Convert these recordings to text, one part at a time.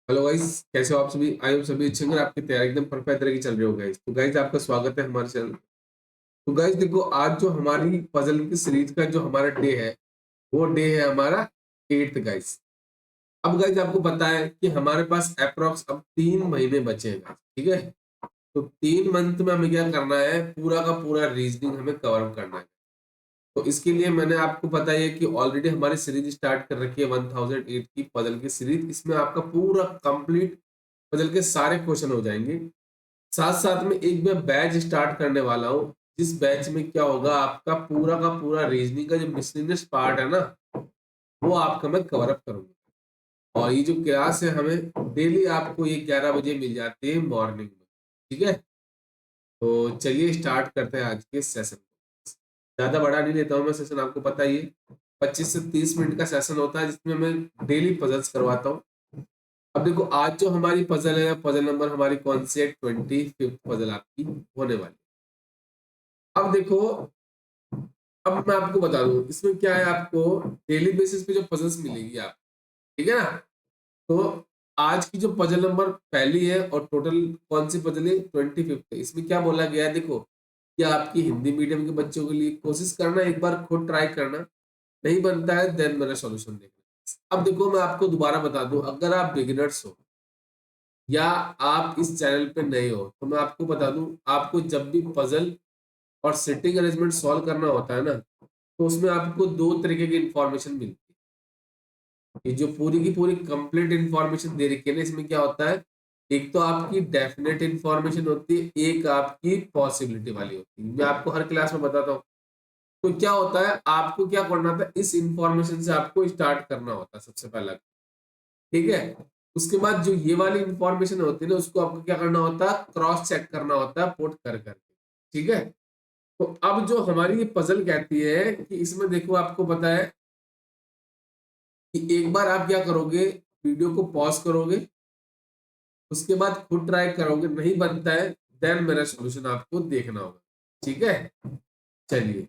Hello guys, कैसे हो आप सभी? आई होप सभी अच्छे होंगे। आपकी तैयारी एकदम परफेक्ट तरह की चल रही हो गाइस। तो गाइस, आपका स्वागत है हमारे चैनल। तो गाइस देखो, आज जो हमारी पजल की सीरीज का जो हमारा डे है, वो डे है हमारा 8th गाइस। अब गाइस आपको पता है कि हमारे पास अप्रोक्स अब 3 महीने बचे हैं guys, ठीक है। तो 3 मंथ में हमें क्या करना है, पूरा का पूरा रीजनिंग हमें कवर करना है। तो इसके लिए मैंने आपको पता है कि ऑलरेडी हमारी सीरीज स्टार्ट कर रखी है 1008 की पजल की सीरीज। इसमें आपका पूरा कंप्लीट पजल के सारे क्वेश्चन हो जाएंगे। साथ साथ में एक मैं बैच स्टार्ट करने वाला हूँ, जिस बैच में क्या होगा, आपका पूरा का पूरा रीजनिंग का जो मिसलिनियस पार्ट है ना, वो आपका मैं कवर अप करूंगा। और ये जो क्लास है हमें डेली आपको ये 11 बजे मिल जाती है मॉर्निंग में, ठीक है। तो चलिए स्टार्ट करते हैं आज के सेशन को। ज्यादा बड़ा नहीं लेता हूँ मैं सेशन, आपको पता ही है 25 से 30 मिनट का सेशन होता है, जिसमें मैं डेली पजल्स करवाता हूँ। अब देखो, आज जो हमारी पजल है, पजल नंबर हमारी कौन सी है? 25th पजल आपकी होने वाली। अब देखो, अब मैं आपको बता दूं इसमें क्या है। आपको डेली बेसिस पे जो पजल्स मिलेगी आप, ठीक है ना। तो आज की जो पजल नंबर पहली है, और टोटल कौन सी पजल है? 25th है। इसमें क्या बोला गया है देखो, कि आपकी हिंदी मीडियम के बच्चों के लिए कोशिश करना, एक बार खुद ट्राई करना। नहीं बनता है देन मेरा सॉल्यूशन देखना। अब देखो, मैं आपको दोबारा बता दूं, अगर आप बिगिनर्स हो या आप इस चैनल पे नए हो, तो मैं आपको बता दूं, आपको जब भी पजल और सिटिंग अरेंजमेंट सॉल्व करना होता है ना, तो उसमें आपको दो तरीके की इंफॉर्मेशन मिलती है। ये जो पूरी की पूरी कंप्लीट इंफॉर्मेशन दे रखी है ना, इसमें क्या होता है, एक तो आपकी डेफिनेट इंफॉर्मेशन होती है, एक आपकी पॉसिबिलिटी वाली होती है। मैं आपको हर क्लास में बताता हूँ। तो क्या होता है, आपको क्या करना होता है, इस इंफॉर्मेशन से आपको स्टार्ट करना होता है सबसे पहला, ठीक है। उसके बाद जो ये वाली इंफॉर्मेशन होती है ना, उसको आपको क्या करना होता है, क्रॉस चेक करना होता है पुट कर करके, ठीक है। तो अब जो हमारी ये पजल कहती है कि इसमें देखो, आपको पता है कि एक बार आप क्या करोगे, वीडियो को पॉज करोगे, उसके बाद खुद ट्राई करोगे, नहीं बनता है देन मेरा सॉल्यूशन आपको देखना होगा, ठीक है। चलिए,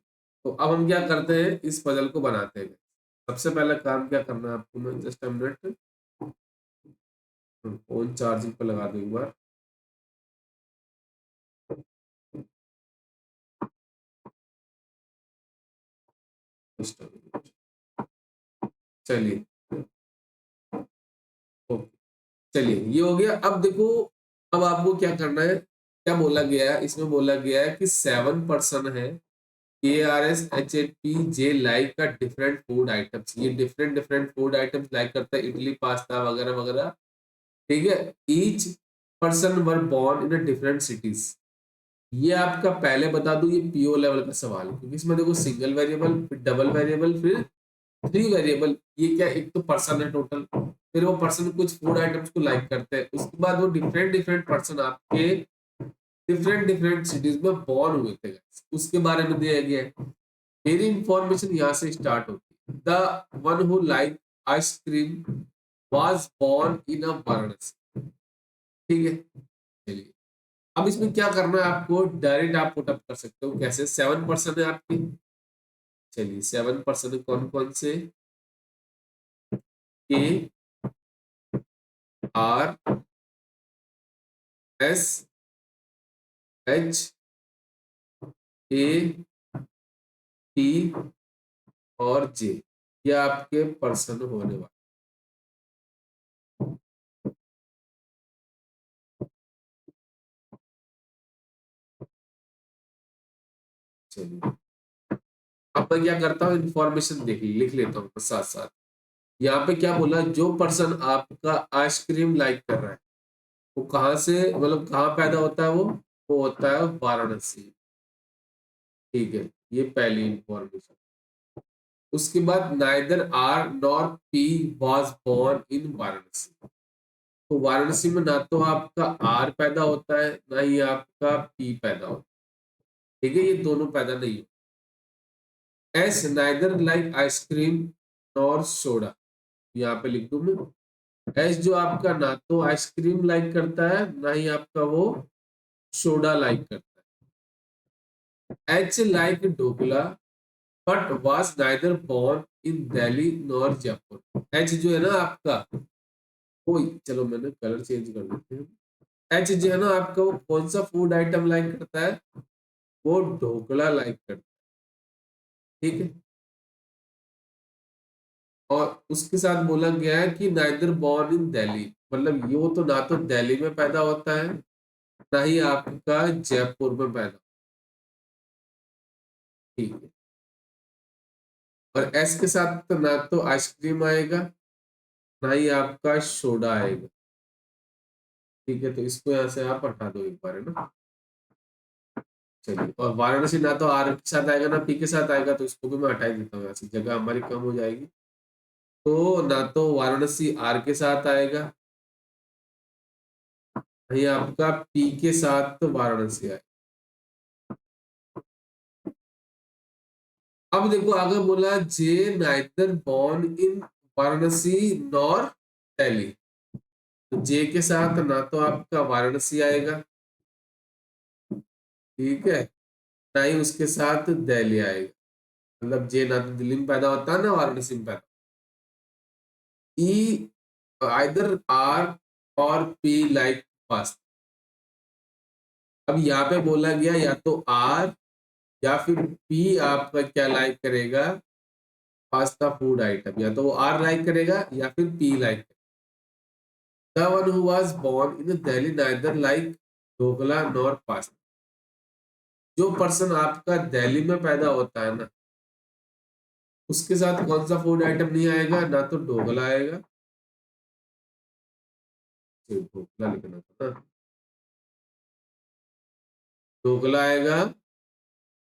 तो अब हम क्या करते हैं, इस पजल को बनाते हैं। सबसे पहला काम क्या करना है आपको, मैं just a minute phone charging पर लगा दूं एक बार। चलिए, ओके, चलिए ये हो गया। अब देखो, अब आपको क्या करना है, क्या बोला गया है इसमें, बोला गया है कि 7 पर्सन है, KRSHAPJ लाइक का डिफरेंट फूड आइटम्स। ये different different food items like करता है, इडली पास्ता वगैरह वगैरह, ठीक है। Each person were born in different cities. ये आपका पहले बता दूं, ये पीओ लेवल का सवाल है, क्योंकि इसमें देखो सिंगल वेरिएबल, फिर डबल वेरिएबल, फिर 3 वेरिएबल। ये क्या, एक तो पर्सन है टोटल, फिर वो पर्सन कुछ फूड आइटम्स को लाइक करते हैं, उसके बाद वो डिफरेंट डिफरेंट पर्सन आपके डिफरेंट डिफरेंट सिटीज में बॉर्न हुए थे guys। उसके बारे में दिया गया है। मेरी इंफॉर्मेशन यहाँ से स्टार्ट होती है। The one who like ice cream was born in a Varanasi, ठीक है। चलिए, अब इसमें क्या करना है आपको, डायरेक्ट आप पुट अप कर सकते हो। कैसे? 7 पर्सन है आपकी। चलिए, 7 पर्सन कौन कौन से? A, R, S, H, A, T और जे। ये आपके पर्सन होने वाले। चलिए, अब मैं क्या करता हूँ, इंफॉर्मेशन देख लिख लेता हूँ साथ साथ। यहाँ पे क्या बोला, जो पर्सन आपका आइसक्रीम लाइक कर रहा है, वो कहाँ से, मतलब कहाँ पैदा होता है वो होता है वाराणसी, ठीक है। ये पहली इंफॉर्मेशन। उसके बाद neither R nor P was born in Varanasi. तो वाराणसी में ना तो आपका आर पैदा होता है, ना ही आपका पी पैदा होता है, ठीक है। ये दोनों पैदा नहीं हो। S neither like ice cream nor soda, यहाँ पे लिख दूं मैं। एस जो आपका ना तो आइसक्रीम लाइक करता है, ना ही आपका वो सोडा लाइक करता है। H like dhokla but was neither born in Delhi nor Jaipur. H जो है ना आपका, ओ चलो मैंने कलर चेंज कर देते हैं। एच जो है ना आपका, वो कौन सा फूड आइटम लाइक करता है? वो ढोकला लाइक करता है, ठीक है। और उसके साथ बोला गया है कि नाइदर बॉर्न इन दिल्ली, मतलब ये तो ना तो दिल्ली में पैदा होता है, ना ही आपका जयपुर में पैदा, ठीक है। और एस के साथ तो ना तो आइसक्रीम आएगा, ना ही आपका सोडा आएगा, ठीक है। तो इसको यहाँ से आप हटा दो एक बार, है ना। चलिए, और वाराणसी ना तो आर के साथ आएगा ना पी के साथ आएगा, तो इसको भी मैं हटा ही देता हूँ, यहाँ से जगह हमारी कम हो जाएगी। तो ना तो वाराणसी आर के साथ आएगा, नहीं आपका पी के साथ तो वाराणसी आएगा। अब देखो आगे बोला J neither born in Varanasi nor Delhi, तो जे के साथ ना तो आपका वाराणसी आएगा, ठीक है, ना ही उसके साथ दिल्ली आएगा। मतलब जे ना तो दिल्ली में पैदा होता है ना वाराणसी में पैदा। ई आइदर आर और पी लाइक पास्ता। अब यहाँ पे बोला गया या तो आर या फिर पी आपका क्या लाइक करेगा, पास्ता फूड आइटम, या तो वो आर लाइक करेगा या फिर पी लाइक करेगा। The one who was born in Delhi neither like dhokla nor pasta. जो पर्सन आपका दिल्ली में पैदा होता है ना, उसके साथ कौन सा फूड आइटम नहीं आएगा, ना तो ढोकला आएगा, सिर्फ ढोकला लिखना था ना, ढोकला आएगा,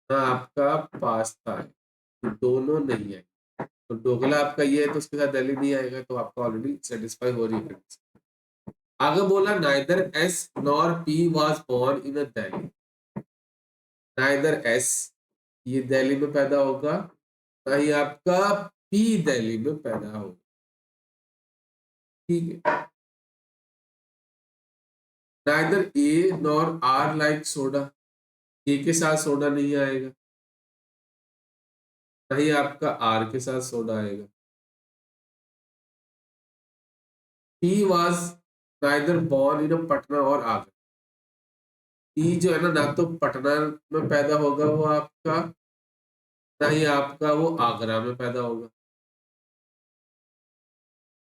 ना आपका पास्ता है, तो दोनों नहीं है। तो ढोकला आपका ये है तो उसके साथ दिल्ली नहीं आएगा, तो आपका ऑलरेडी सेटिस्फाई हो रही है। आगे बोला neither S nor P was born in a Delhi. Neither S ये दिल्ली में पैदा होगा, ना ही आपका पी दिल्ली में पैदा होगा, ठीक है। Neither A nor R like soda, A के साथ सोडा नहीं आएगा, ना ही आपका आर के साथ सोडा आएगा। पी वाज नाइदर बॉर्न इन पटना और आगरा। पी जो है ना, ना तो पटना में पैदा होगा वो आपका, ना ही आपका वो आगरा में पैदा होगा।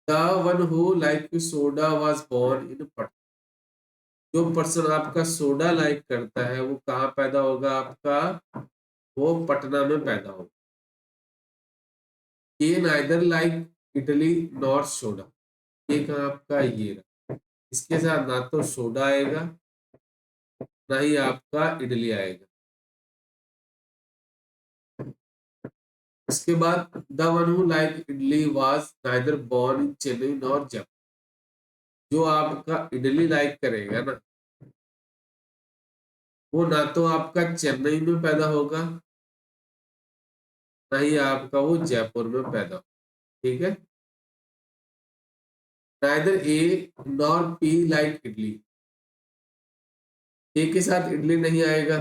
The one who like soda was born इन पटना। जो पर्सन आपका सोडा लाइक करता है वो कहाँ पैदा होगा आपका, वो पटना में पैदा होगा। ये neither like idli nor soda, ये कहाँ आपका ये रहा। इसके साथ ना तो सोडा आएगा, ना ही आपका इडली आएगा। इसके बाद the one who like idli was neither born in Chennai nor Jaipur. जो आपका इडली लाइक करेगा ना, वो ना तो आपका चेन्नई में पैदा होगा, ना ही आपका वो जयपुर में पैदा होगा, ठीक है। Neither A nor P like idli, A के साथ इडली नहीं आएगा,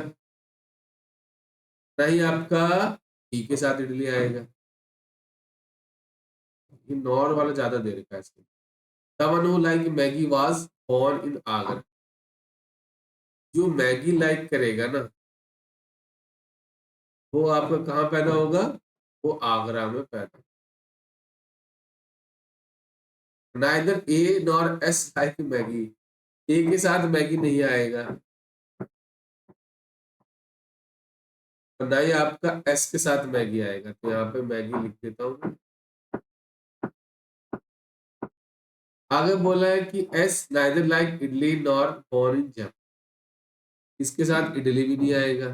ना ही आपका पी के साथ इडली आएगा। ये नॉर वाला ज्यादा दे रखा है इसमें। The one who like Maggi was born in Agra. जो मैगी लाइक करेगा ना, वो आपका कहाँ पैदा होगा, वो आगरा में पैदा। Neither A nor S like Maggi, A के साथ मैगी नहीं आएगा, और ना ही आपका एस के साथ मैगी आएगा, तो यहाँ पे मैगी लिख देता हूँ। आगे बोला है कि S neither like idli nor born in Jaipur. इसके साथ इडली भी नहीं आएगा,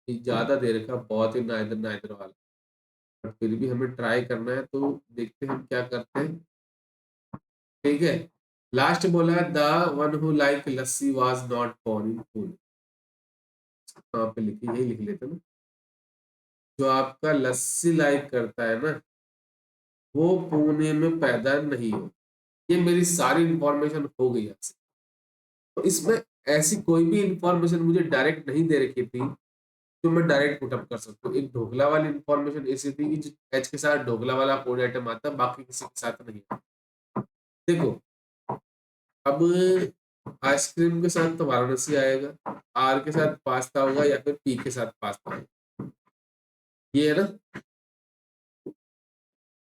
ये ज्यादा दे रखा, बहुत ही नाइदर नाइदर वाला। बट फिर भी हमें ट्राई करना है, तो देखते हैं हम क्या करते हैं, ठीक है। लास्ट बोला है the one who like lassi was not born in Pune. यहाँ पे लिखी, यही लिख लेते ना। जो आपका लस्सी लाइक करता है ना, वो पुणे में पैदा नहीं हो। ये मेरी सारी इंफॉर्मेशन हो गई आपसे। तो इसमें ऐसी कोई भी इंफॉर्मेशन मुझे डायरेक्ट नहीं दे रखी थी जो मैं डायरेक्ट पुटअप कर सकता हूँ। एक ढोकला वाली इंफॉर्मेशन ऐसी थी कि एच के साथ ढोकला वाला फूड आइटम आता है, बाकी किसी के साथ नहीं आता। देखो अब आइसक्रीम के साथ तो वाराणसी आएगा, आर के साथ पास्ता होगा या फिर पी के साथ पास्ता होगा, ये है ना।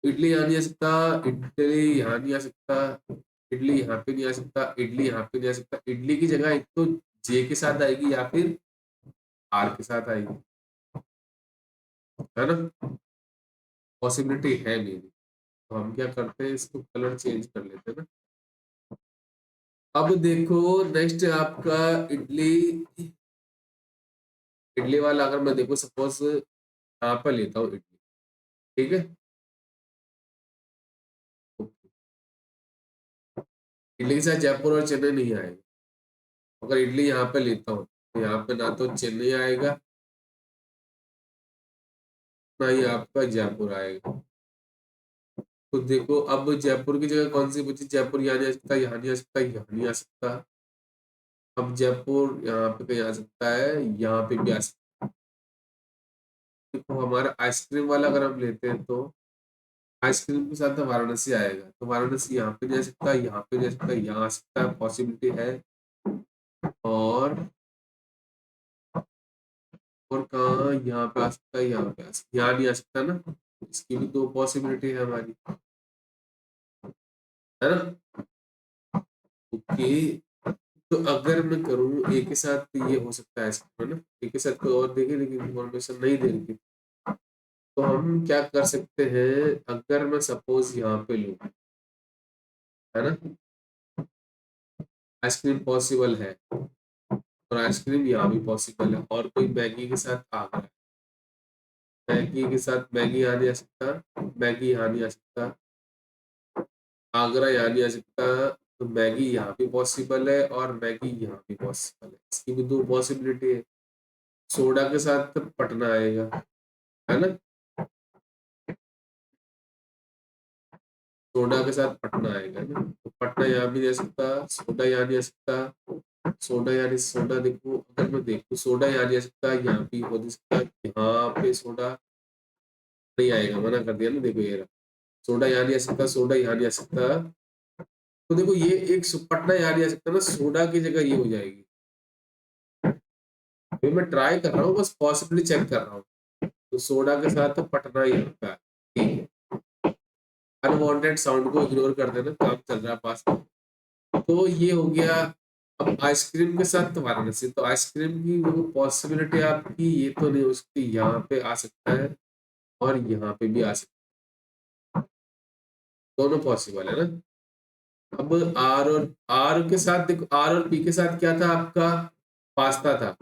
इडली यहाँ नहीं आ सकता, इडली यहाँ नहीं आ सकता, इडली यहाँ पे नहीं आ सकता, इडली यहाँ पे नहीं आ सकता। इडली की जगह एक तो जे के साथ आएगी या फिर आर के साथ आएगी, है ना। पॉसिबिलिटी है मेरी, तो हम क्या करते हैं, इसको कलर चेंज कर लेते हैं ना। अब देखो नेक्स्ट आपका इडली, इडली वाला अगर मैं देखो सपोज यहाँ पर लेता हूँ इडली, ठीक है। इडली के साथ जयपुर और चेन्नई नहीं आएगा। अगर इडली यहाँ पे लेता हूँ तो यहाँ पे ना तो चेन्नई आएगा, ना ही आपका जयपुर आएगा। तो देखो अब जयपुर की जगह कौन सी बची, जयपुर यहाँ नहीं आ सकता, यहाँ नहीं आ सकता, यहाँ नहीं आ सकता। अब जयपुर यहाँ पे कहीं आ सकता है, यहाँ पे भी आ सकता है। देखो हमारा आइसक्रीम वाला अगर हम लेते हैं तो आइसक्रीम के साथ तो वाराणसी आएगा, तो वाराणसी यहाँ पे नहीं आ सकता, यहाँ पे नहीं आ सकता, यहाँ आ सकता है, पॉसिबिलिटी है। और और कहाँ यहाँ पे आ सकता है, यहाँ पे आ सकता है, यहाँ नहीं आ सकता ना, इसकी भी दो पॉसिबिलिटी है हमारी, है ना। ओके, तो अगर मैं करूँ ए के साथ तो ये हो सकता है ऐसा, है ना। ए के साथ कोई और देखे लेकिन इन्फॉर्मेशन नहीं दे रही, तो हम क्या कर सकते हैं, अगर मैं सपोज यहाँ पे लूँ, है ना, आइसक्रीम पॉसिबल है और आइसक्रीम यहाँ भी पॉसिबल है, और कोई मैगी के साथ आ गया, मैगी के साथ मैगी यहाँ नहीं आ सकता, मैगी यहाँ नहीं आ सकता, आगरा यहाँ नहीं आ सकता, तो मैगी यहाँ भी पॉसिबल है और मैगी यहाँ भी पॉसिबल है, इसकी भी दो पॉसिबिलिटी है। सोडा के साथ तो पटना आएगा, है ना, सोडा के साथ पटना आएगा ना, तो पटना यहाँ भी नहीं आ सकता, सोडा यहाँ नहीं आ सकता, सोडा यानी सोडा देखो, अगर मैं देखूँ सोडा यहाँ नहीं आ सकता, यहाँ भी हो नहीं सकता, यहाँ पे सोडा नहीं आएगा, मना कर दिया ना, देखो ये रहा। सोडा यहाँ नहीं आ सकता, सोडा यहाँ नहीं आ सकता, तो देखो ये एक पटना यहाँ नहीं आ सकता ना, सोडा की जगह ये हो जाएगी। अभी मैं ट्राई कर रहा हूँ, बस पॉसिबिलिटी चेक कर रहा हूँ, तो सोडा के साथ तो पटना ही होता है, ठीक है। अनवांटेड साउंड को इग्नोर कर देना, काम चल रहा है पास में। तो ये हो गया। अब आइसक्रीम के साथ तो वाराणसी, तो आइसक्रीम की वो पॉसिबिलिटी आपकी ये तो नहीं हो सकती, यहाँ पे आ सकता है और यहाँ पे भी आ सकता है, दोनों पॉसिबल है ना। अब आर के साथ देखो, आर और पी के साथ क्या था आपका, पास्ता था।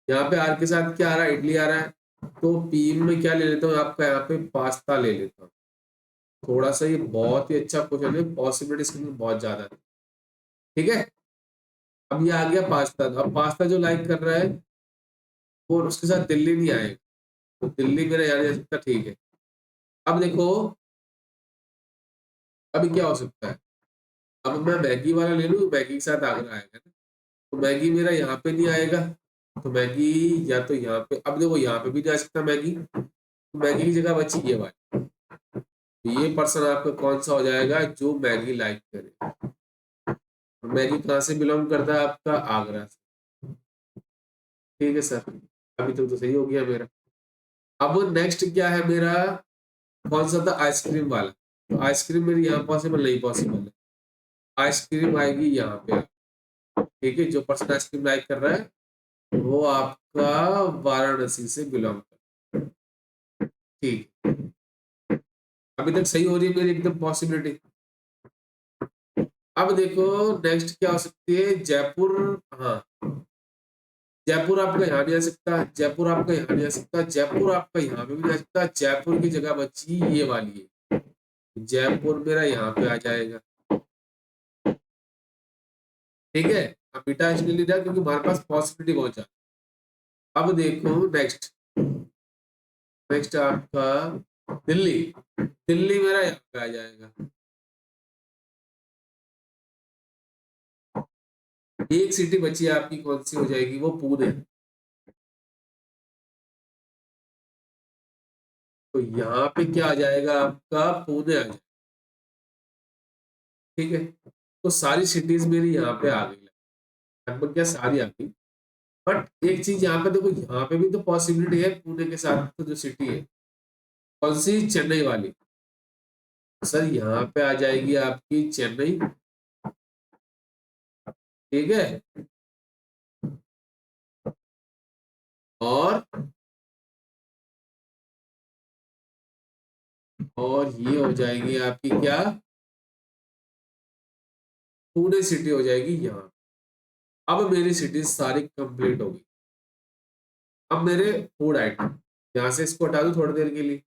यहाँ पे आर के साथ क्या आ रहा है, इडली आ रहा है, तो पी में क्या ले लेता हूँ आपका, यहाँ पे पास्ता ले लेता हूँ। थोड़ा सा ये बहुत ही अच्छा क्वेश्चन है, पॉसिबिलिटी इसके अंदर बहुत ज्यादा है, ठीक है। अब ये आ गया पास्ता, अब पास्ता जो लाइक कर रहा है वो उसके साथ दिल्ली नहीं आएगा, तो दिल्ली मेरा याद जा सकता, ठीक है। अब देखो अभी क्या हो सकता है, अब मैं मैगी वाला ले लूँ, मैगी के साथ आगरा आएगा ना, तो मैगी मेरा यहाँ पे नहीं आएगा, तो मैगी या तो यहाँ पे, अब देखो यहाँ पे भी जा सकता मैगी, तो मैगी की जगह बची ये वाली, तो ये पर्सन आपका कौन सा हो जाएगा, जो मैगी लाइक करे। और मैगी कहाँ से बिलोंग करता है आपका, आगरा से, ठीक है सर। अभी तक तो सही हो गया मेरा। अब नेक्स्ट क्या है मेरा, कौन सा था, आइसक्रीम वाला, तो आइसक्रीम मेरी यहाँ पॉसिबल नहीं, पॉसिबल है, आइसक्रीम आएगी यहाँ पे, ठीक है। जो पर्सन आइसक्रीम लाइक कर रहा है वो आपका वाराणसी से बिलोंग कर, ठीक। अभी तक सही हो रही है मेरी एकदम पॉसिबिलिटी। अब देखो नेक्स्ट क्या हो सकती है, जयपुर, हाँ, जयपुर आपका यहाँ नहीं आ सकता, जयपुर आपका यहाँ नहीं आ सकता, जयपुर आपका यहाँ पे भी नहीं आ सकता, जयपुर की जगह बची ये वाली है, जयपुर मेरा यहाँ पे आ जाएगा, ठीक है। अब बीटा इसलिए लिखा क्योंकि हमारे पास पॉसिबिलिटी बहुत ज्यादा। अब देखो नेक्स्ट, नेक्स्ट आपका दिल्ली, दिल्ली मेरा यहाँ पे आ जाएगा। एक सिटी बची है आपकी, कौन सी हो जाएगी, वो पुणे, तो यहाँ पे क्या आ जाएगा आपका, पुणे आ जाएगा, ठीक है। तो सारी सिटीज मेरी यहाँ पे आ गई, लगभग क्या सारी आ गई। बट एक चीज यहाँ पे देखो, यहाँ पे भी तो पॉसिबिलिटी है पुणे के साथ तो जो सिटी है, कौन सी, चेन्नई वाली। सर यहाँ पे आ जाएगी आपकी चेन्नई, ठीक है, और ये हो जाएगी आपकी क्या, पुणे सिटी हो जाएगी यहाँ। अब मेरी सिटीज सारी कंप्लीट होगी। अब मेरे फूड आइटम, यहाँ से इसको हटा दो थोड़ी देर के लिए,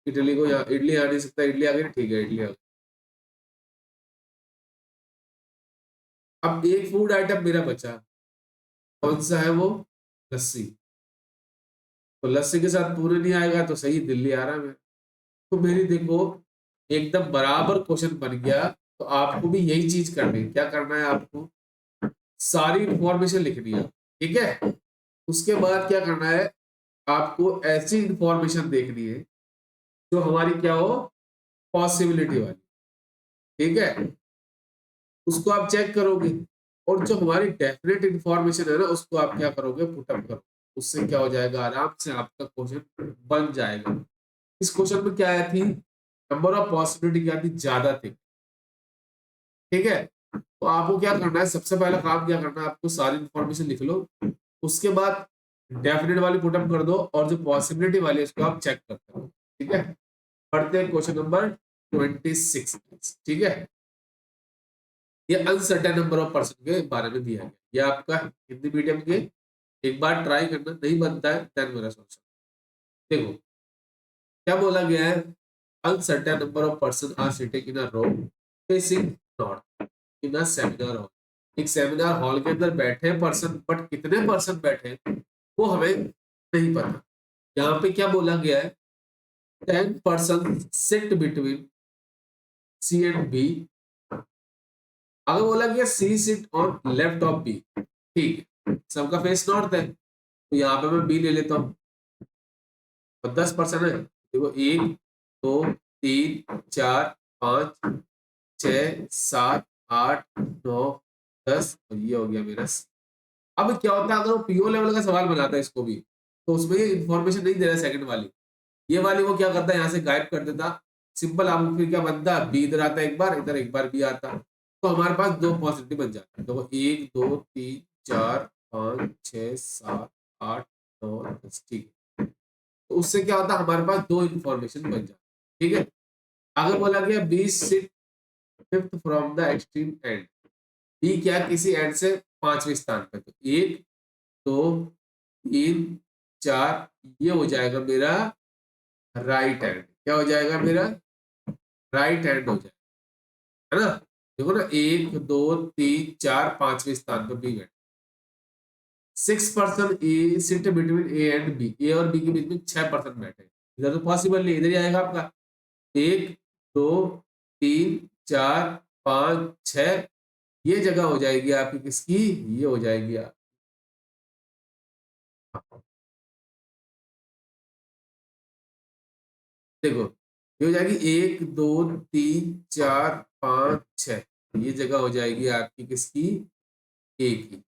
इडली को यहाँ, इडली आ नहीं सकता, इडली आ गई, ठीक है इडली आ गई। अब एक फूड आइटम मेरा बचा, कौन सा है वो, लस्सी। तो लस्सी के साथ पूरे नहीं आएगा तो सही, दिल्ली आ रहा है। तो मेरी देखो एकदम बराबर क्वेश्चन बन गया। तो आपको भी यही चीज करनी है, क्या करना है आपको, सारी इंफॉर्मेशन लिखनी है, ठीक है। उसके बाद क्या करना है, आपको ऐसी इंफॉर्मेशन देखनी है जो हमारी क्या हो, पॉसिबिलिटी वाली, ठीक है। उसको आप चेक करोगे, और जो हमारी डेफिनेट इंफॉर्मेशन है ना, उसको आप क्या करोगे, पुटअप करो। उससे क्या हो जाएगा, आराम से आपका क्वेश्चन बन जाएगा। इस क्वेश्चन में क्या आया थी, नंबर ऑफ पॉसिबिलिटी क्या थी, ज्यादा थी, ठीक है। तो आपको क्या करना है, सबसे पहला काम क्या करना है, आपको सारी इंफॉर्मेशन लिख लो। उसके बाद डेफिनेट वाली पुटअप कर दो, और जो पॉसिबिलिटी वाली है उसको आप चेक करते हो, ठीक है। पढ़ते हैं क्वेश्चन नंबर 26, ठीक है। ये अनसर्टेन नंबर ऑफ पर्सन के बारे में दिया गया, ये आपका हिंदी मीडियम के, एक बार ट्राई करना, नहीं बनता है देन मेरा सोल्यूशन। देखो क्या बोला गया है, uncertain number of person are sitting in a row facing north in a seminar hall. एक सेमिनार हॉल के अंदर बैठे पर्सन, बट कितने पर्सन बैठे वो हमें नहीं पता। यहाँ पे क्या बोला गया है, 10 person sit between C and B. अगर बोला गया C sit on left of B, ठीक है, सबका फेस नॉर्थ है, तो यहाँ पे मैं बी ले लेता हूँ। और 10 पर्सन है, देखो 1 2 3 4 5 6 7 8 9 10, और ये हो गया मेरा। अब क्या होता है, अगर वो पीओ लेवल का सवाल बनाता है इसको भी, तो उसमें ये इंफॉर्मेशन नहीं दे रहा सेकंड वाली, ये वाली वो क्या करता है, यहाँ से गायब कर देता। सिंपल, आप फिर क्या बनता, बी इधर आता है एक बार, इधर एक बार बी आता, तो हमारे पास दो पॉसिबिलिटी बन जाती है। देखो 1 2 3 4 5 6 7 8 9 10, ठीक है। तो उससे क्या होता है, हमारे पास दो इंफॉर्मेशन बन जाती है, ठीक है। आगे बोला गया B sit fifth from the extreme end. B क्या, किसी एंड से पांचवें स्थान पे, तो 1 2 3 4, ये हो जाएगा मेरा राइट हैंड। क्या हो जाएगा मेरा, राइट हैंड हो जाएगा, है ना। देखो ना, 1 2 3 4 पांचवें स्थान पर बी बैठे। 6 person A sit between A and B, A और बी के बीच में 6 पर्सन बैठे, इधर तो पॉसिबल नहीं, इधर ही आएगा आपका 1 2 3 4 5 6, ये जगह हो जाएगी आपकी किसकी, ये हो जाएगी आप, देखो ये हो जाएगी 1 2 3 4 5 6, ये जगह हो जाएगी आपकी किसकी, ए की।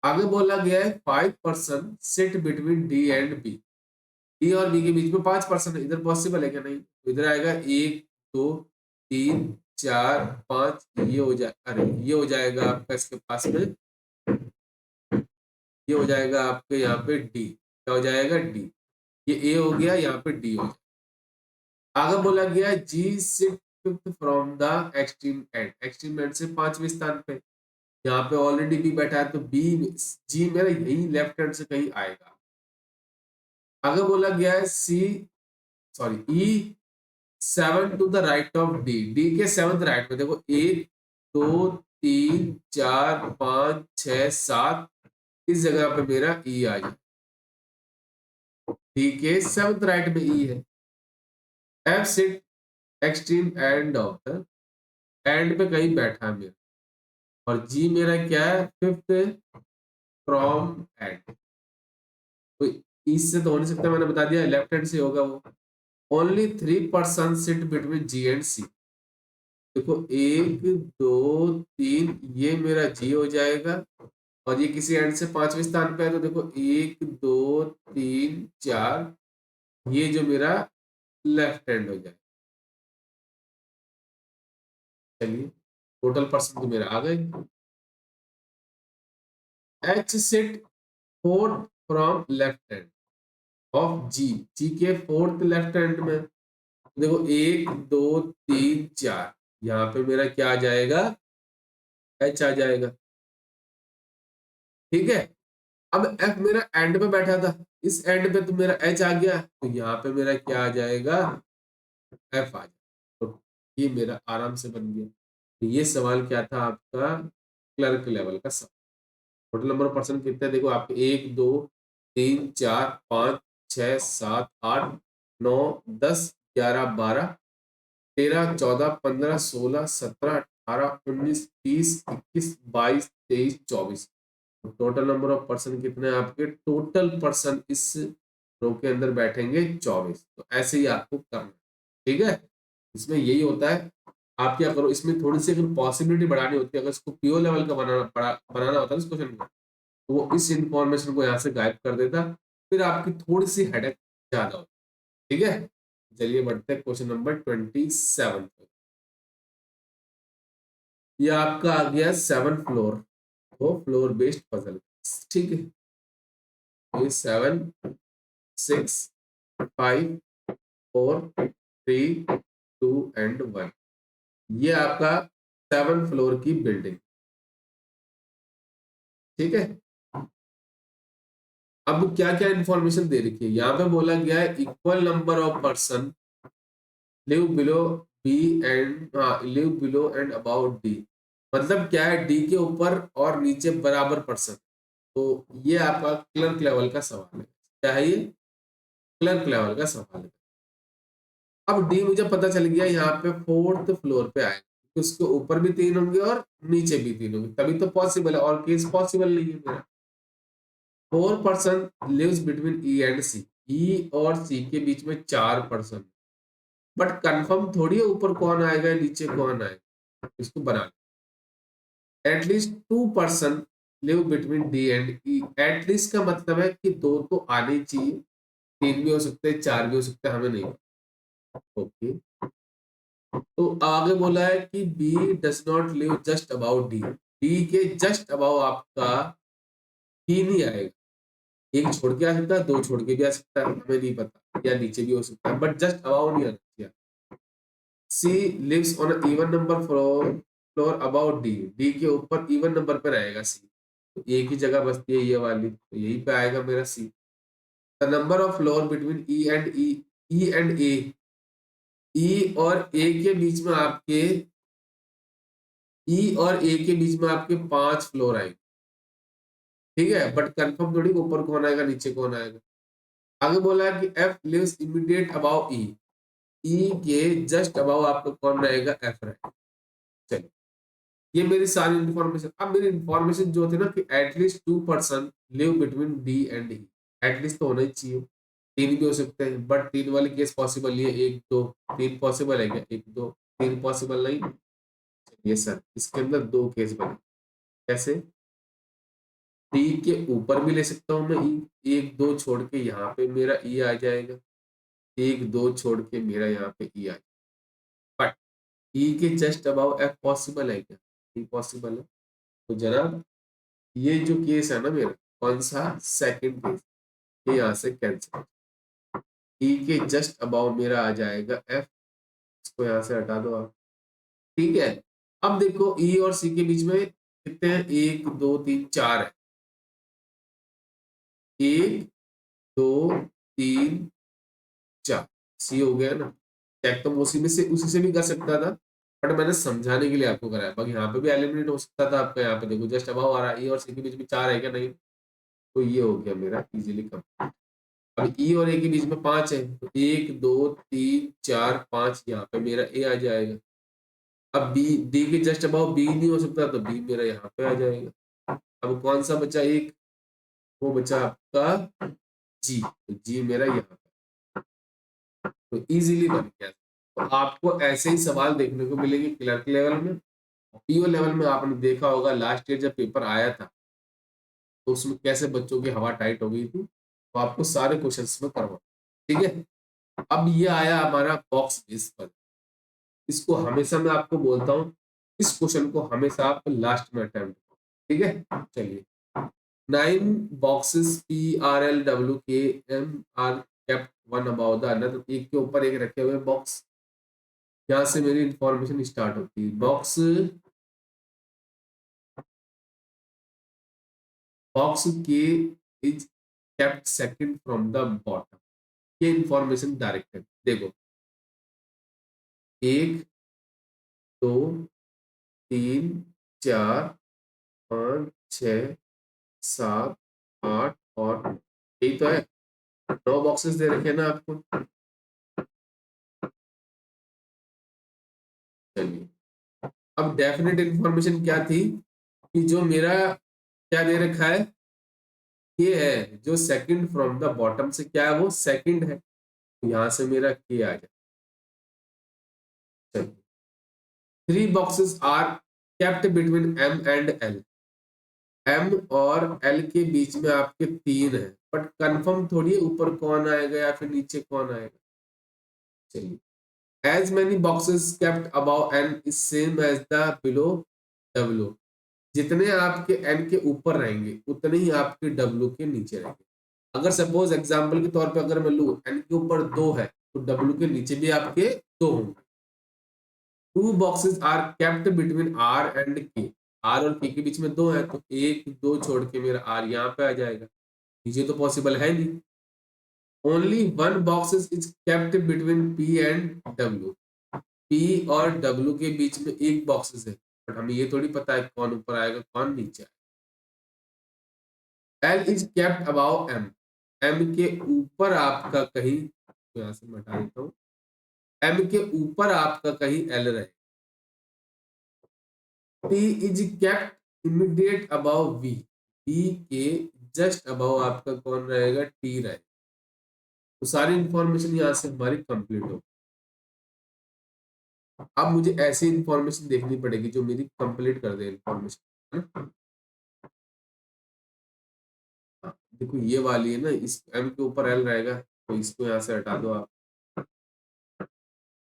आगे बोला गया है 5 person sit between D and B. D और बी के बीच में 5 पर्सन है, इधर पॉसिबल है क्या, नहीं, तो इधर आएगा 1 2 3 4 5, ये हो जाए, अरे ये हो जाएगा आपका इसके पास में, ये हो जाएगा आपके यहाँ पे डी, क्या हो जाएगा डी, ये ए हो गया, यहाँ पे डी हो जाएगा। आगे बोला गया G sit fifth from the extreme end, extreme end से पांचवें स्थान पे, यहाँ पे ऑलरेडी बी बैठा है, तो बी, जी मेरा यही लेफ्ट हैंड से कहीं आएगा। आगे बोला गया है C, sorry E 7 to the right of D, D के 7th राइट में, देखो 1 2 3 4 5 6 7, इस जगह पे मेरा ई आ जाए, डी के 7th राइट में ई है। F sit extreme end of the, end पे कहीं बैठा है मेरा, और जी मेरा क्या है, फिफ्थ फ्रॉम एंड, तो इससे तो हो नहीं सकता, मैंने बता दिया लेफ्ट हैंड से होगा वो। Only 3 person sit between G and C, देखो 1 2 3 ये मेरा जी हो जाएगा, और ये किसी एंड से पांचवें स्थान पे है, तो देखो 1 2 3 4, ये जो मेरा लेफ्ट हैंड हो जाएगा। चलिए, टोटल पर्सन तो मेरा आ गए। H set fourth from left hand of G, G के फोर्थ लेफ्ट हैंड में। देखो 1 2 3 4, यहाँ पे मेरा क्या आ जाएगा, एच आ जाएगा। ठीक है, अब एफ मेरा एंड पे बैठा था, इस एंड पे तो मेरा एच आ गया, तो यहाँ पे मेरा क्या आ जाएगा, एफ आ जाएगा। तो ये मेरा आराम से बन गया। तो ये सवाल क्या था आपका, क्लर्क लेवल का सवाल। टोटल नंबर ऑफ पर्सन कितने हैं? देखो आपके 1 2 3 4 5 6 7 8 9 10 11 12 13 14 15 16 17 18 19 20 21 22 23 24। टोटल नंबर ऑफ पर्सन कितने हैं आपके, टोटल पर्सन इस रो के अंदर बैठेंगे 24। तो ऐसे ही आपको करना है। ठीक है, इसमें यही होता है। आप क्या करो, इसमें थोड़ी सी अगर पॉसिबिलिटी बढ़ानी होती है, अगर इसको पीओ लेवल का बनाना होता है इस क्वेश्चन को, तो वो इस इंफॉर्मेशन को यहाँ से गायब कर देता, फिर आपकी थोड़ी सी हेडेक ज्यादा होती। ठीक है, चलिए बढ़ते हैं क्वेश्चन नंबर 27 पे। ये आपका आ गया 7 फ्लोर, वो फ्लोर बेस्ड पजल। ठीक है, ये 7 6 5 4 3 2 एंड 1, ये आपका 7 फ्लोर की बिल्डिंग। ठीक है, अब क्या क्या इंफॉर्मेशन दे रखी है, यहाँ पे बोला गया है equal number of person live below B and live below and about D. मतलब क्या है, डी के ऊपर और नीचे बराबर पर्सन। तो ये आपका क्लर्क लेवल का सवाल है। क्या है ये, क्लर्क लेवल का सवाल है। अब डी मुझे पता चल गया यहाँ पे फोर्थ फ्लोर पे आए, तो उसके ऊपर भी 3 होंगे और नीचे भी 3 होंगे, तभी तो पॉसिबल है, और केस पॉसिबल नहीं है मेरा। 4 person lives between E and C, E और सी के बीच में 4 पर्सन, बट कंफर्म थोड़ी है ऊपर कौन आएगा नीचे कौन आएगा, इसको बना। At least 2 person live between D and E, at least का मतलब है कि 2 तो आने ही चाहिए, 3 भी हो सकते हैं 4 भी हो सकते हैं, हमें नहीं। ओके, तो आगे बोला है कि B does not live just about D, D के जस्ट अबाउ आपका ही नहीं आएगा। एक छोड़ के आ सकता है, 2 छोड़ के भी आ सकता है, हमें नहीं पता, या नीचे भी हो सकता है, बट जस्ट अबाउ नहीं आना चाहिए। C lives on even number floor, floor about D, D के ऊपर इवन नंबर पे रहेगा सी, तो एक ही जगह बसती है ये वाली, तो यहीं पे आएगा मेरा C. The number of floor between E and E, E and A, E और ए के बीच में आपके, ई और ए के बीच में आपके 5 फ्लोर आएंगे। ठीक है, बट कंफर्म थोड़ी ऊपर कौन आएगा नीचे कौन आएगा। आगे बोला है कि एफ लिव्स इमीडिएट अबाउ ई, ई के जस्ट अबाउ आपका कौन रहेगा, एफ रहेगा। चलिए, ये मेरी सारी इंफॉर्मेशन। अब मेरी इंफॉर्मेशन जो थी ना कि at least 2 person live between D and E, at least तो होना ही चाहिए, 3 भी हो सकते हैं, बट 3 वाले केस पॉसिबल नहीं है, 1 2 3 पॉसिबल है क्या, 1 2 3 पॉसिबल नहीं। ये सर इसके अंदर 2 केस बने, कैसे, डी के ऊपर भी ले सकता हूँ मैं ई, 1 2 छोड़ के यहाँ पे मेरा ई आ जाएगा, 1 2 छोड़ के मेरा यहाँ पे ई आ जाएगा, बट ई के जस्ट अबाउ एफ पॉसिबल है क्या, इम्पॉसिबल है। तो जनाब ये जो केस है ना मेरा, कौन सा, सेकंड केस, ये यहाँ से कैंसिल। ई के जस्ट अबाउ मेरा आ जाएगा एफ, इसको यहाँ से हटा दो आप। ठीक है, अब देखो ई और सी के बीच में कितने हैं, 1 2 3 4 है, 1 2 3 4, सी हो गया ना। चेक तो उसी से भी कर सकता था, बट मैंने समझाने के लिए आपको कराया, बाकी यहाँ पे भी एलिमिनेट हो सकता था आपका। यहाँ पे देखो जस्ट अबाउ आ रहा है, ई और सी के बीच में 4 है क्या, नहीं, तो ये हो गया मेरा इजीली कम। अब ई और ए के बीच में 5 है, तो 1 2 3 4 5, यहाँ पे मेरा ए आ जाएगा। अब बी, डी के जस्ट अबाउ बी नहीं हो सकता, तो बी मेरा यहाँ पे आ जाएगा। अब कौन सा बचा एक, वो बचा आपका जी, तो जी मेरा यहाँ पे, तो इजीली बन गया। तो आपको ऐसे ही सवाल देखने को मिलेंगे क्लर्क लेवल में। पीओ लेवल में आपने देखा होगा लास्ट ईयर जब पेपर आया था तो उसमें कैसे बच्चों की हवा टाइट हो गई थी, तो आपको सारे क्वेश्चंस में करवा। ठीक है, अब ये आया हमारा बॉक्स बेस पर। इसको हमेशा मैं आपको बोलता हूँ, इस क्वेश्चन को हमेशा आप लास्ट में अटेम्प्ट करो। ठीक है, चलिए। 9 boxes PRLWKM are kept one above the other, तो एक के ऊपर एक रखे हुए बॉक्स। यहाँ से मेरी इंफॉर्मेशन स्टार्ट होती है। बॉक्स के is kept second from the bottom. ये इंफॉर्मेशन डायरेक्ट है। देखो, एक, दो, तीन, चार, पाँच, छ, सात, आठ और यही तो है। 9 बॉक्सेस दे रखे हैं ना आपको। चलिए, अब डेफिनेट इंफॉर्मेशन क्या थी कि जो मेरा क्या दे रखा है, ये है जो सेकंड फ्रॉम द बॉटम से क्या है, वो सेकंड है। यहां से मेरा के आ जाए। 3 boxes are kept between M and L. M और एल के बीच में आपके 3 है, बट कंफर्म थोड़ी है ऊपर कौन आएगा या फिर नीचे कौन आएगा। चलिए, as many boxes kept above N is same as the below W. जितने आपके एन के ऊपर रहेंगे उतने ही आपके डब्ल्यू के नीचे रहेंगे। अगर सपोज एग्जांपल के तौर पे अगर मैं लूं एन के ऊपर 2 है तो डब्ल्यू के नीचे भी आपके 2 होंगे। 2 boxes are kept between R and K. R और के बीच में 2 है तो 1 2 छोड़ के मेरा आर यहाँ पे आ जाएगा। नीचे तो पॉसिबल है नहीं। Only 1 box is kept between P and W. P और डब्ल्यू के बीच में एक बॉक्सेस है, बट हमें ये थोड़ी पता है कौन ऊपर आएगा कौन नीचे आएगा। L is kept above M. M के ऊपर आपका कहीं, तो यहाँ से मैं हटा देता हूँ, एम के ऊपर आपका कहीं एल रहे। T is kept immediate above V. V के जस्ट अबाउ आपका कौन रहेगा, टी रहेगा। तो सारी इंफॉर्मेशन यहाँ से हमारी कंप्लीट हो। अब मुझे ऐसी इंफॉर्मेशन देखनी पड़ेगी जो मेरी कंप्लीट कर दे इंफॉर्मेशन, है ना। हाँ, देखो ये वाली है ना, इस एम के ऊपर एल रहेगा तो इसको यहाँ से हटा दो आप।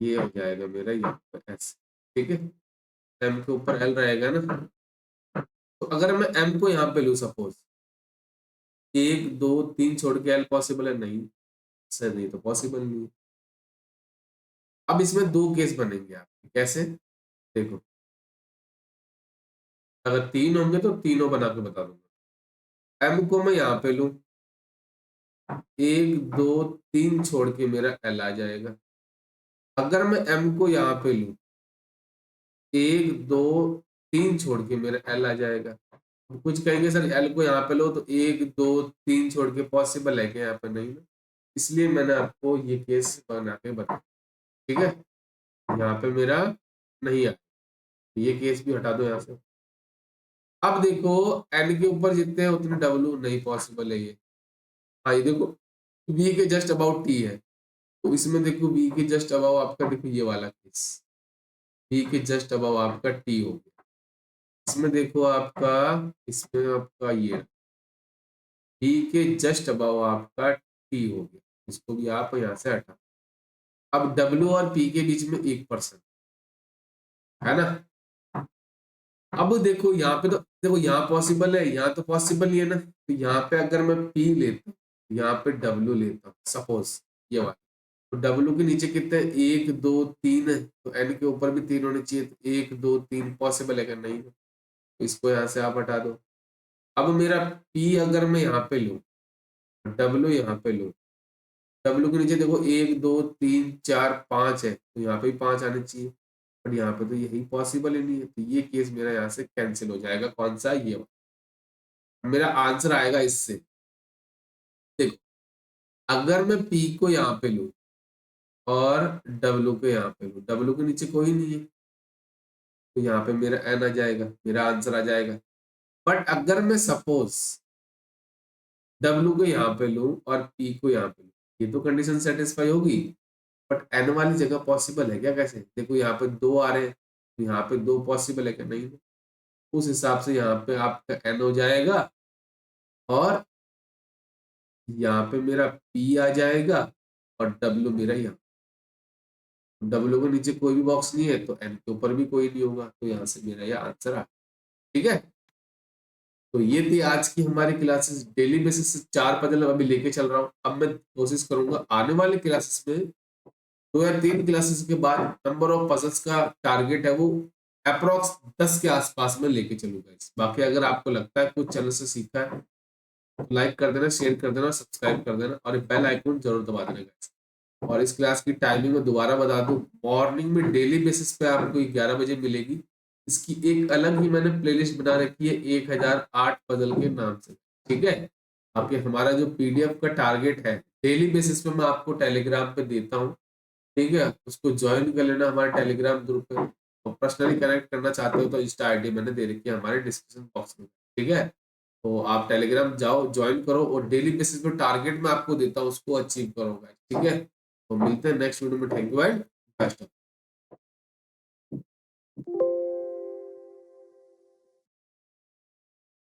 ये हो जाएगा मेरा यहाँ पे एस। ठीक है, एम के ऊपर एल रहेगा ना। तो अगर मैं एम को यहाँ पे लू सपोज, 1 2 3 छोड़ के एल पॉसिबल है नहीं, सर नहीं तो पॉसिबल नहीं है। अब इसमें 2 केस बनेंगे आपके, कैसे, देखो, अगर 3 होंगे तो तीनों बना के बता दूंगा। एम को मैं यहाँ पे लू, 1 2 3 छोड़ के मेरा एल आ जाएगा। अगर मैं एम को यहाँ पे लू, 1 2 3 छोड़ के मेरा एल आ जाएगा। कुछ कहेंगे सर एल को यहाँ पे लो तो 1 2 3 छोड़ के पॉसिबल है क्या, यहाँ पे नहीं ना, इसलिए मैंने आपको ये केस बना के बताया। ठीक है, यहाँ पे मेरा नहीं आया, ये केस भी हटा दो यहाँ से। अब देखो, एन के ऊपर जितने हैं उतने डब्ल्यू नहीं पॉसिबल है ये। हाँ ये देखो, वी के जस्ट अबाउट टी है, तो इसमें देखो वी के जस्ट अबाउ आपका, देखो ये वाला केस, वी के जस्ट अबाउ आपका टी हो गया। इसमें देखो आपका, इसमें आपका ये वी के जस्ट अबाउ आपका टी हो गया, इसको भी आप यहाँ से हटा। अब डब्ल्यू और पी के बीच में 1% है ना। अब देखो यहाँ पे, तो देखो यहाँ पॉसिबल है, यहाँ तो पॉसिबल ही है ना। तो यहाँ पे अगर मैं पी लेता हूँ, यहाँ पे डब्ल्यू लेता हूँ सपोज, ये वाला, तो डब्ल्यू के नीचे कितने, 1 2 3 है, तो एन के ऊपर भी 3 होने चाहिए। तो 1 2 3 पॉसिबल है क्या, नहीं है। तो इसको यहाँ से आप हटा दो। अब मेरा पी अगर मैं यहाँ पे लूँ, डब्ल्यू यहाँ पे लूँ, डब्ल्यू के नीचे देखो 1 2 3 4 5 है, तो यहाँ पे भी 5 आने चाहिए, पर यहाँ पे तो यही पॉसिबल ही नहीं है। तो ये केस मेरा यहाँ से कैंसिल हो जाएगा। कौन सा, ये वाला। मेरा आंसर आएगा इससे। देखो, अगर मैं पी को यहाँ पे लूँ और डब्ल्यू को यहाँ पे लूँ, डब्ल्यू के नीचे कोई नहीं है, तो यहाँ पे मेरा एन आ जाएगा, मेरा आंसर आ जाएगा। बट अगर मैं सपोज डब्ल्यू को यहाँ पे लूँ और पी को यहाँ पे लूँ, ये तो कंडीशन सेटिस्फाई होगी। बट एन वाली जगह पॉसिबल है क्या? कैसे? देखो यहाँ पे 2 आ रहे हैं, तो यहाँ पे 2 पॉसिबल है क्या? नहीं। उस हिसाब से यहाँ पे आपका एन हो जाएगा और यहाँ पे मेरा पी आ जाएगा और डब्ल्यू मेरा यहाँ। डब्ल्यू के नीचे कोई भी बॉक्स नहीं है तो एन के ऊपर भी कोई नहीं होगा, तो यहाँ से मेरा यह आंसर आ। ठीक है, तो ये थी आज की हमारी क्लासेस। डेली बेसिस से 4 पजल अभी लेके चल रहा हूँ। अब मैं कोशिश करूंगा आने वाले क्लासेस में 2 या 3 क्लासेस के बाद नंबर ऑफ पजल्स का टारगेट है वो अप्रोक्स 10 के आसपास में लेके चलूंगा। बाकी अगर आपको लगता है कुछ चैनल से सीखा है तो लाइक कर देना, शेयर कर देना, सब्सक्राइब कर देना और बेल आइकन जरूर दबा देना गाइस। और इस क्लास की टाइमिंग में दोबारा बता दूं, मॉर्निंग में डेली बेसिस पे आपको 11 बजे मिलेगी। इसकी एक अलग ही मैंने प्लेलिस्ट बना रखी है 1008 पजल के नाम से। ठीक है, आपके हमारा जो पीडीएफ का टारगेट है डेली बेसिस पे मैं आपको टेलीग्राम पे देता हूँ। ठीक है, उसको ज्वाइन कर लेना हमारे टेलीग्राम ग्रुप पे। और पर्सनली कनेक्ट करना चाहते हो तो इंस्टा आईडी मैंने दे रखी है हमारे डिस्क्रिप्शन बॉक्स में। ठीक है, तो आप टेलीग्राम जाओ, ज्वाइन करो और डेली बेसिस पे टारगेट मैं आपको देता हूँ उसको अचीव करोगे। ठीक है, तो मिलते हैं नेक्स्ट वीडियो में। Thank you and best.